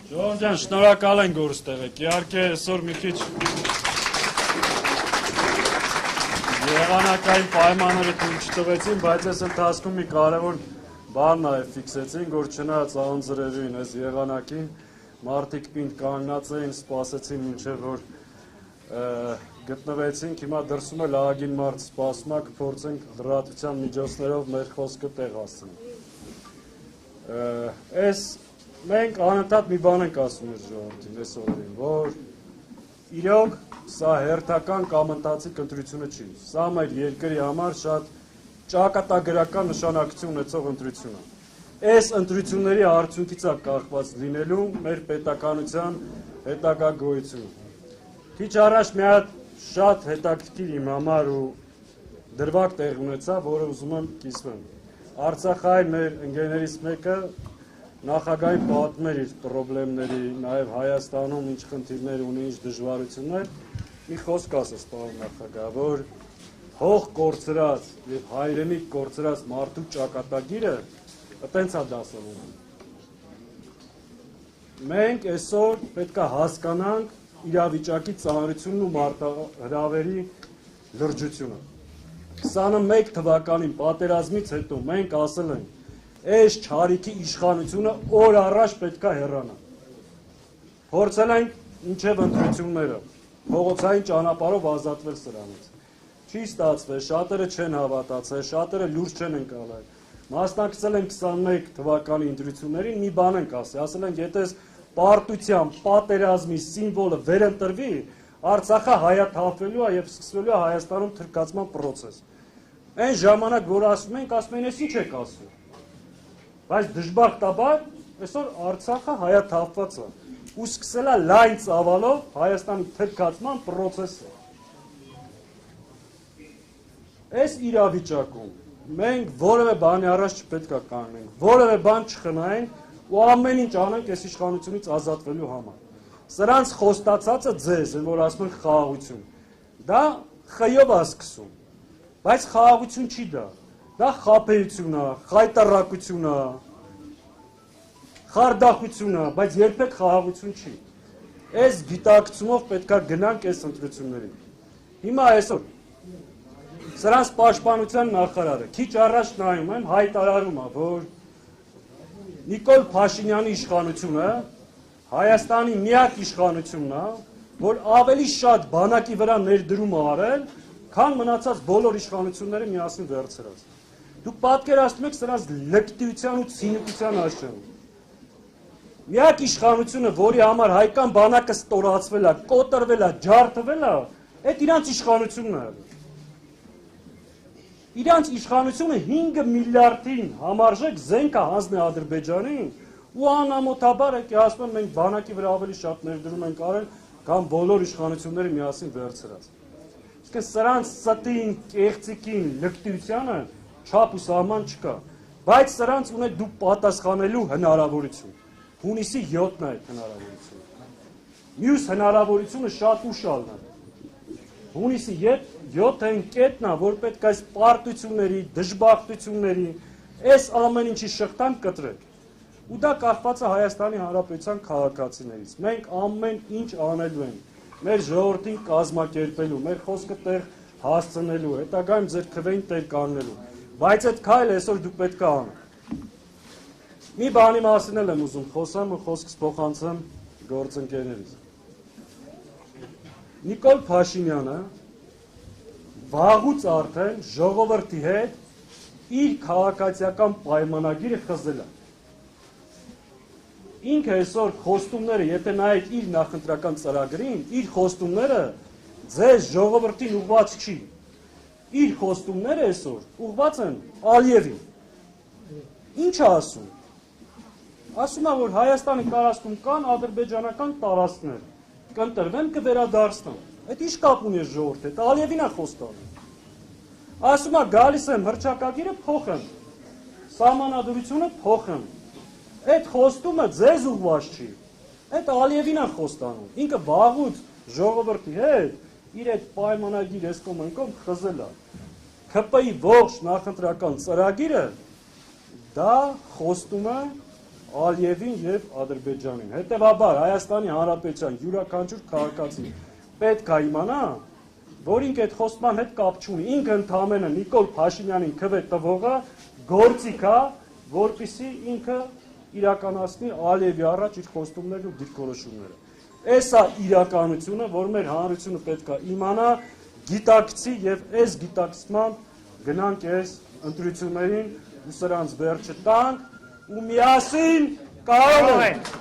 Ժողովուրդ ջան, շնորհակալ ենք որ ստեղ եք։ Իհարկե այսօր մի քիչ եղանակային պայմանները թույլ չտվեցին, բայց այս ընթացքում մի կարևոր բան նաև ֆիքսեցինք, որ չնայած անձրևին, այս եղանակին մարդիկ պինդ կանգնած էին, սպասեցին մինչև որ գտնվեցինք, հիմա դրսում է լավագին մարդ սպասում է, կփորձենք լրատվության միջոցներով մեր խոսքը տեղ հասցնել։ Մենք անընդհատ մի բան ենք ասում այս ժողովրդին, այս օրերին, որ իրոք սա հերթական կամ ընթացիկ ընտրությունը չի։ Սա մեր երկրի համար շատ ճակատագրական նշանակություն ունեցող ընտրություն է։ Այս ընտրությունների արդյունքից է կախված լինելու մեր պետականության հետագա գոյությունը։ Քիչ առաջ մի հատ շատ հետաքրքիր իմ համար ու դրվագ տեղ ունեցավ, որը ուզում եմ կիսվեմ։ Արցախային մեր ընկերներից մեկը նախագահին պատմեր իր խնդիրների, նաև Հայաստանում ինչ խնդիրներ ունի, ինչ դժվարություններ, մի խոսք ասեց պարոն նախագահ, որ հող կորցրած եւ հայրենիք կորցրած մարդու ճակատագիրը այտենց է դասավորվում։ Մենք այսօր պետք է հասկանանք իրավիճակի ծանրությունն ու մարտահրավերի լրջությունը։ 21 թվականին պատերազմից հետո մենք ասել ենք այս չարիքի իշխանությունը օր առաջ պետք է հեռանա։ Փորձել ենք մինչև ընտրությունները փողոցային ճանապարհով ազատվել սրանից։ Չի ստացվել, շատերը չեն հավատացել, շատերը լուրջ չեն ընկալել։ Մասնակցել են 21 թվականի ընտրություններին, մի բան ենք ասել ենք, եթե պարտության, պատերազմի սիմվոլը վերընտրվի, Արցախը հայաթափվելու է եւ սկսվելու է Հայաստանում թրկացման process։ Այն ժամանակ, որ ասում ենք, ես ինչ եք ասում։ Բայց դժբախտաբար այսօր Արցախը հայաթափված է ու սկսել է լայն ծավալով Հայաստանի թրկացման process-ը։ Այս իրավիճակում մենք որևէ բանի առաջ չպետք է կանգնենք, որևէ բան չխնայենք ու ամեն ինչ անենք այս իշխանությունից ազատվելու համար։ Սրանց խոստացածը ձեզ, որ ասում են խաղաղություն, դա խյով է սկսում, բայց խաղաղություն չի դա։ Դա խաբեություն է, խայտարակություն է, խարդախություն է, բայց երբեք խաղաղություն չի։ Այս գիտակցումով պետք է գնանք այս ընտրություններին։ Հիմա այսօր սրանց պաշտպանության նախարարը քիչ առաջ նայում եմ հայտարարում է, որ Նիկոլ Փաշինյանի իշխանությունը Հայաստանի միակ իշխանությունն է, որ ավելի շատ բանակի վրա ներդրում է արել, քան մնացած բոլոր իշխանությունները միասին վերցրած։ Դուք պատկերացնում եք սրանց լկտիության ու ցինիկության աշխարհը։ Միակ իշխանությունը, որի համար հայկական բանակը ստորացվել է, կոտրվել է, ջարդվել է, այդ իրանց իշխանությունն է։ Իրանց իշխանությունը 5 միլիարդին համարժեք զենք է հանձնել Ադրբեջանին ու անամոթաբար է ասում են մենք բանակի վրա ավելի շատ ներդրում ենք արել, քան բոլոր իշխանությունները միասին վերցրած։ Իսկ սրանց ստին, կեղծիկին, լկտիությանը չափ ու սահման չկա, բայց սրանց ունեք դուք պատասխանելու հնարավորություն։ Հունիսի 7-ն է այդ հնարավորությունը։ Մյուս հնարավորությունը շատ ուշալն է։ Հունիսի 7-ն կետն է, որ պետք է այս պարտությունների, դժբախտությունների, այս ամեն ինչի շղթան կտրեք։ Ու դա կախված է Հայաստանի Հանրապետության քաղաքացիներից։ Մենք ամեն ինչ անելու ենք։ Մեր ժողովրդին կազմակերպելու, մեր խոսքը տեղ հասցնելու, հետագայում ձեր քվեին տեղ կանգնելու։ Բայց այդ քայլը այսօր դուք պետք է անեք։ Մի բանի մասին եմ ուզում խոսեմ ու խոսքս փոխանցեմ գործընկերներից։ Նիկոլ Փաշինյանը վաղուց արդեն ժողովրդի հետ իր քաղաքացիական պայմանագիրը խզել է։ Ինքը այսօր խոստումները, եթե նայեք իր նախընտրական ծրագրին, իր խոստումները ձեզ ժողովրդին ուղղված չի։ Իր խոստումները այսօր ուղղված են Ալիևին։ Ինչ է ասում։ Ասում է, որ Հայաստանի տարածքում կան ադրբեջանական տարածքներ, կընտրվեն կվերադարձնեն։ Այդ ինչ կապ ունի ժողովուրդ հետ, Ալիևին է խոստանում։ Ասում է գալիս եմ հռչակագիրը փոխեմ, սահմանադրությունը փոխեմ։ Այդ խոստումը ձեզ ուղղված չի։ Այդ Ալիևին է խոստանում։ Ինքը վաղուց ժողովրդի հետ իր այդ պայմանագիր այս կոմենկով խզել է։ ՔՊ-ի ողջ նախընտրական ծրագիրը դա խոստում է Ալիևին եւ Ադրբեջանին։ Հետևաբար Հայաստանի Հանրապետության յուրաքանչյուր քաղաքացի պետք է իմանա, որ ինքը այդ խոստման հետ կապ չունի։ Ինքը ընդհանրապես Նիկոլ Փաշինյանին քվե տվողը գործիք է, որպեսզի ինքը իրականացնի Ալիևի առաջ իր խոստումներն ու դիրքորոշումները։ Այս է իրականությունը, որ մեր հանրությունը պետք է իմանա, գիտակցի եւ այս գիտակցմամբ գնանք այս ընտրություններին ու սրանց վերջը տանք ու միասին կարող ենք։